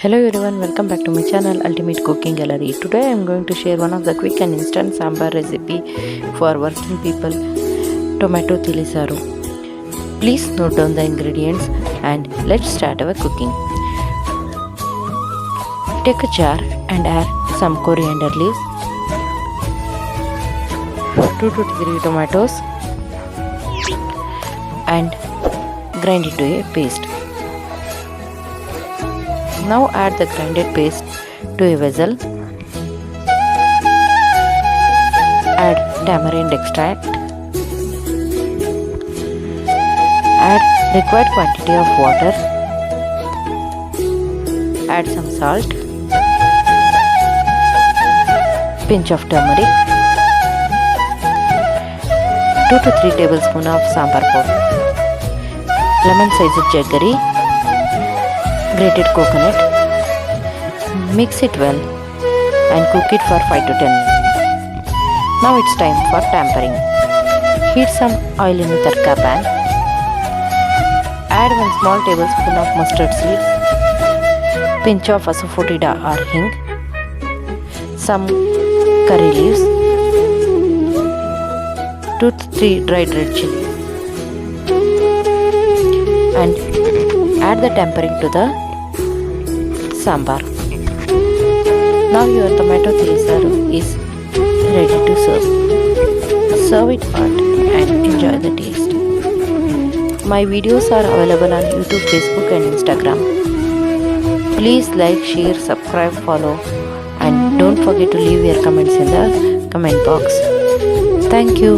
Hello everyone, welcome back to my channel Ultimate Cooking Gallery. Today I am going to share one of the quick and instant sambar recipe for working people, tomato tilisaru. Please note down the ingredients and let's start our cooking. Take a jar and add some coriander leaves, 2 to 3 tomatoes and grind it to a paste. Now add the grinded paste to a vessel. Add tamarind extract. Add required quantity of water. Add some salt. Pinch of turmeric. 2 to 3 tablespoons of sambar powder. Lemon sized jaggery. Grated coconut. Mix it well and cook it for 5 to 10 minutes. Now it's time for tempering. Heat some oil in a tarka pan. Add 1 small tablespoon of mustard seed, pinch of asafoetida or hing, some curry leaves, 2 to 3 dried red chili, and add the tempering to the sambar. Now your tomato tilisaru is ready to serve. Serve it hot and enjoy the taste. My videos are available on YouTube, Facebook and Instagram. Please like, share, subscribe, follow and don't forget to leave your comments in the comment box. Thank you.